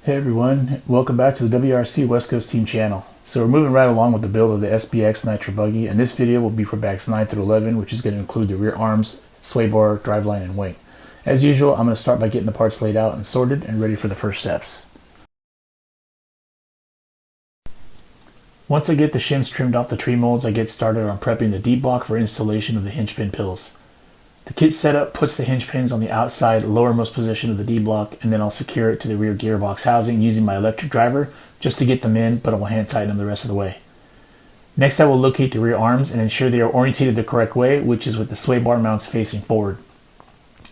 Hey everyone, welcome back to the WRC West Coast Team channel. So we're moving right along with the build of the SBX Nitro Buggy, and this video will be for bags 9 through 11, which is going to include the rear arms, sway bar, driveline, and wing. As usual, I'm going to start by getting the parts laid out and sorted and ready for the first steps. Once I get the shims trimmed off the tree molds, I get started on prepping the D-block for installation of the hinge pin pills. The kit setup puts the hinge pins on the outside lowermost position of the D-block, and then I'll secure it to the rear gearbox housing using my electric driver just to get them in, but I will hand tighten them the rest of the way. Next, I will locate the rear arms and ensure they are orientated the correct way, which is with the sway bar mounts facing forward.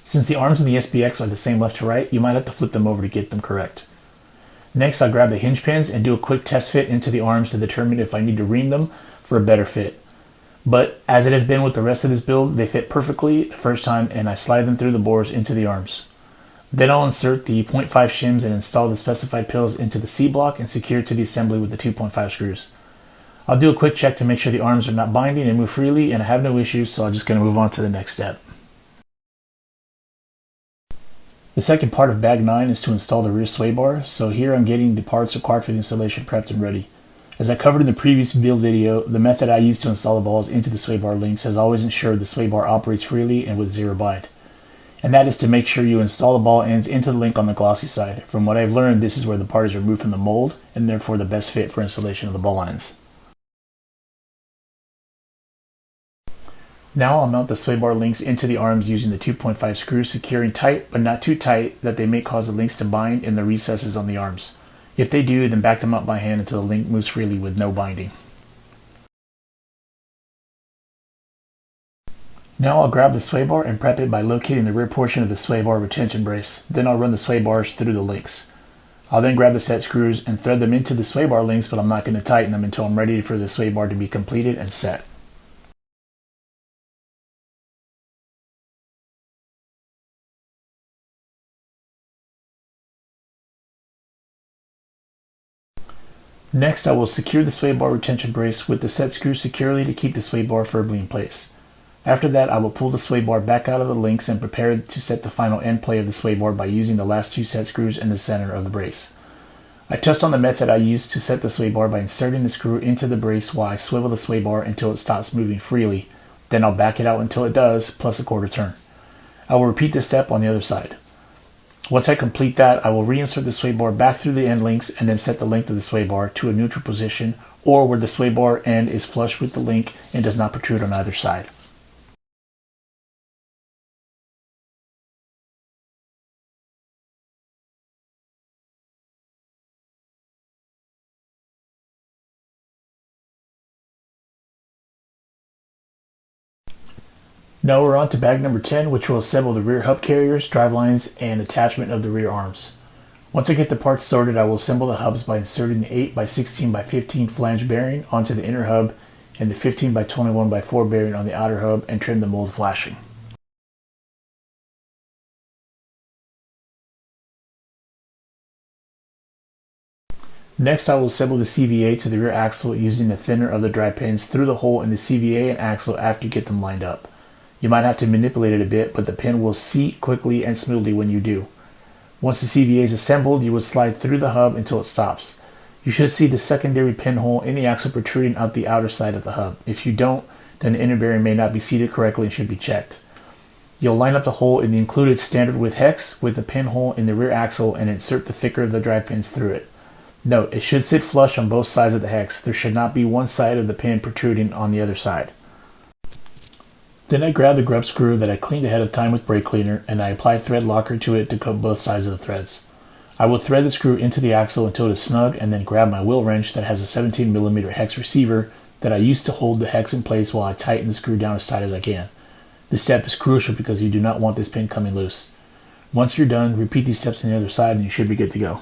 Since the arms in the SBX are the same left to right, you might have to flip them over to get them correct. Next, I'll grab the hinge pins and do a quick test fit into the arms to determine if I need to ream them for a better fit. But as it has been with the rest of this build, they fit perfectly the first time, and I slide them through the bores into the arms. Then I'll insert the 0.5 shims and install the specified pills into the C-block and secure it to the assembly with the 2.5 screws. I'll do a quick check to make sure the arms are not binding and move freely, and I have no issues, so I'm just going to move on to the next step. The second part of bag 9 is to install the rear sway bar, so here I'm getting the parts required for the installation prepped and ready. As I covered in the previous build video, the method I use to install the balls into the sway bar links has always ensured the sway bar operates freely and with zero bind. And that is to make sure you install the ball ends into the link on the glossy side. From what I've learned, this is where the part is removed from the mold and therefore the best fit for installation of the ball ends. Now I'll mount the sway bar links into the arms using the 2.5 screws, securing tight but not too tight that they may cause the links to bind in the recesses on the arms. If they do, then back them up by hand until the link moves freely with no binding. Now I'll grab the sway bar and prep it by locating the rear portion of the sway bar retention brace. Then I'll run the sway bars through the links. I'll then grab the set screws and thread them into the sway bar links, but I'm not going to tighten them until I'm ready for the sway bar to be completed and set. Next, I will secure the sway bar retention brace with the set screw securely to keep the sway bar firmly in place. After that, I will pull the sway bar back out of the links and prepare to set the final end play of the sway bar by using the last two set screws in the center of the brace. I touched on the method I used to set the sway bar by inserting the screw into the brace while I swivel the sway bar until it stops moving freely. Then I'll back it out until it does, plus a quarter turn. I will repeat this step on the other side. Once I complete that, I will reinsert the sway bar back through the end links and then set the length of the sway bar to a neutral position, or where the sway bar end is flush with the link and does not protrude on either side. Now we're on to bag number 10, which will assemble the rear hub carriers, drivelines, and attachment of the rear arms. Once I get the parts sorted, I will assemble the hubs by inserting the 8x16x15 flange bearing onto the inner hub and the 15x21x4 bearing on the outer hub and trim the mold flashing. Next, I will assemble the CVA to the rear axle using the thinner of the drive pins through the hole in the CVA and axle after you get them lined up. You might have to manipulate it a bit, but the pin will seat quickly and smoothly when you do. Once the CVA is assembled, you will slide through the hub until it stops. You should see the secondary pinhole in the axle protruding out the outer side of the hub. If you don't, then the inner bearing may not be seated correctly and should be checked. You'll line up the hole in the included standard width hex with the pinhole in the rear axle and insert the thicker of the drive pins through it. Note, it should sit flush on both sides of the hex. There should not be one side of the pin protruding on the other side. Then I grab the grub screw that I cleaned ahead of time with brake cleaner and I apply thread locker to it to coat both sides of the threads. I will thread the screw into the axle until it is snug and then grab my wheel wrench that has a 17mm hex receiver that I use to hold the hex in place while I tighten the screw down as tight as I can. This step is crucial because you do not want this pin coming loose. Once you're done, repeat these steps on the other side and you should be good to go.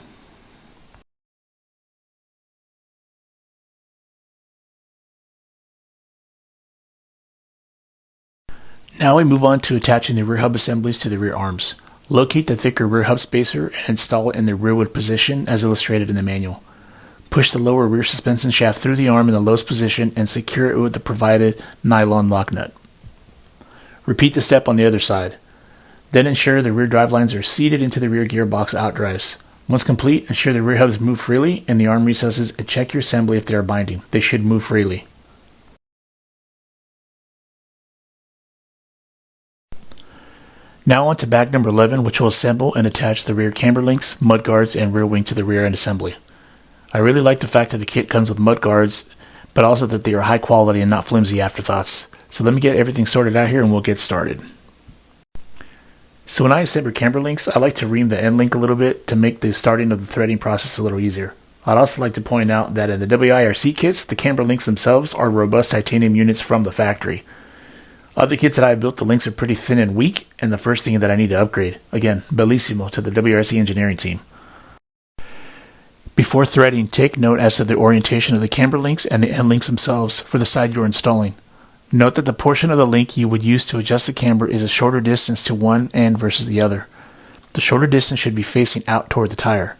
Now we move on to attaching the rear hub assemblies to the rear arms. Locate the thicker rear hub spacer and install it in the rearward position as illustrated in the manual. Push the lower rear suspension shaft through the arm in the lowest position and secure it with the provided nylon lock nut. Repeat the step on the other side. Then ensure the rear drive lines are seated into the rear gearbox outdrives. Once complete, ensure the rear hubs move freely and the arm recesses, and check your assembly if they are binding. They should move freely. Now on to bag number 11, which will assemble and attach the rear camber links, mud guards, and rear wing to the rear end assembly. I really like the fact that the kit comes with mud guards, but also that they are high quality and not flimsy afterthoughts. So let me get everything sorted out here and we'll get started. So when I assemble camber links, I like to ream the end link a little bit to make the starting of the threading process a little easier. I'd also like to point out that in the WIRC kits, the camber links themselves are robust titanium units from the factory. Other kits that I have built, the links are pretty thin and weak, and the first thing that I need to upgrade. Again, bellissimo to the WIRC engineering team. Before threading, take note as to the orientation of the camber links and the end links themselves for the side you are installing. Note that the portion of the link you would use to adjust the camber is a shorter distance to one end versus the other. The shorter distance should be facing out toward the tire.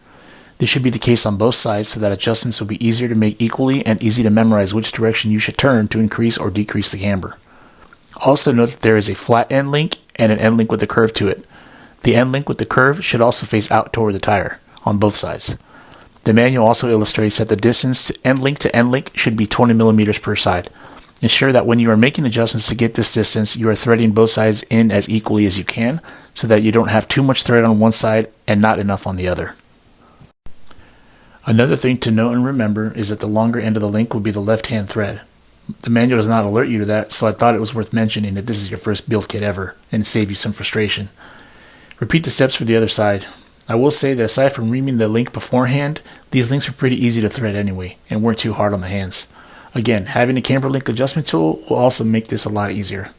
This should be the case on both sides so that adjustments will be easier to make equally and easy to memorize which direction you should turn to increase or decrease the camber. Also note that there is a flat end link and an end link with a curve to it. The end link with the curve should also face out toward the tire on both sides. The manual also illustrates that the distance to end link should be 20 millimeters per side. Ensure that when you are making adjustments to get this distance, you are threading both sides in as equally as you can so that you don't have too much thread on one side and not enough on the other. Another thing to note and remember is that the longer end of the link will be the left-hand thread. The manual does not alert you to that, so I thought it was worth mentioning that this is your first build kit ever and save you some frustration. Repeat the steps for the other side. I will say that aside from reaming the link beforehand, these links are pretty easy to thread anyway and weren't too hard on the hands. Again, having a camber link adjustment tool will also make this a lot easier.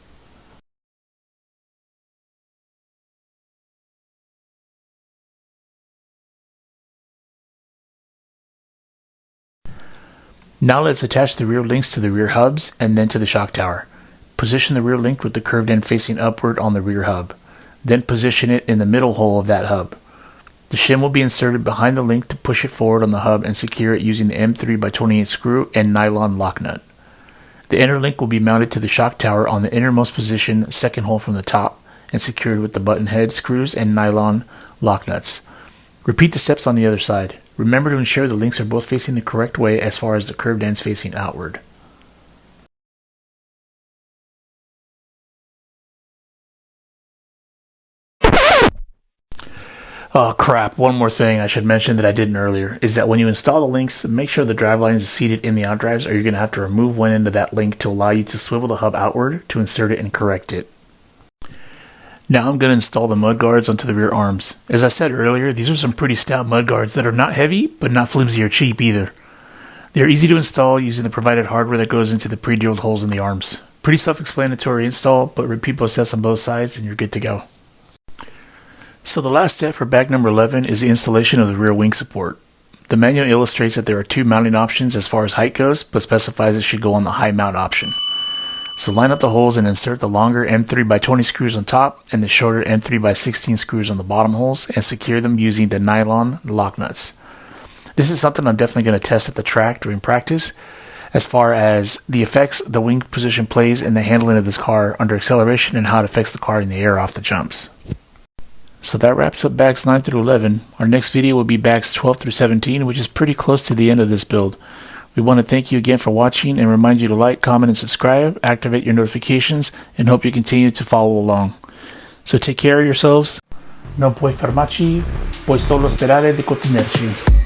Now let's attach the rear links to the rear hubs and then to the shock tower. Position the rear link with the curved end facing upward on the rear hub. Then position it in the middle hole of that hub. The shim will be inserted behind the link to push it forward on the hub and secure it using the M3x28 screw and nylon lock nut. The inner link will be mounted to the shock tower on the innermost position, second hole from the top, and secured with the button head screws and nylon lock nuts. Repeat the steps on the other side. Remember to ensure the links are both facing the correct way as far as the curved ends facing outward. Oh crap, one more thing I should mention that I didn't earlier is that when you install the links, make sure the drive lines is seated in the outdrives or you're going to have to remove one end of that link to allow you to swivel the hub outward to insert it and correct it. Now I'm going to install the mud guards onto the rear arms. As I said earlier, these are some pretty stout mud guards that are not heavy, but not flimsy or cheap either. They're easy to install using the provided hardware that goes into the pre-drilled holes in the arms. Pretty self-explanatory install, but repeat both steps on both sides and you're good to go. So the last step for bag number 11 is the installation of the rear wing support. The manual illustrates that there are two mounting options as far as height goes, but specifies it should go on the high mount option. So line up the holes and insert the longer M3x20 screws on top and the shorter M3x16 screws on the bottom holes and secure them using the nylon lock nuts. This is something I'm definitely going to test at the track during practice as far as the effects the wing position plays in the handling of this car under acceleration and how it affects the car in the air off the jumps. So that wraps up bags 9 through 11. Our next video will be bags 12 through 17, which is pretty close to the end of this build. We want to thank you again for watching and remind you to like, comment, and subscribe, activate your notifications, and hope you continue to follow along. So take care of yourselves. Non puoi fermarci, puoi solo sperare di contenerci.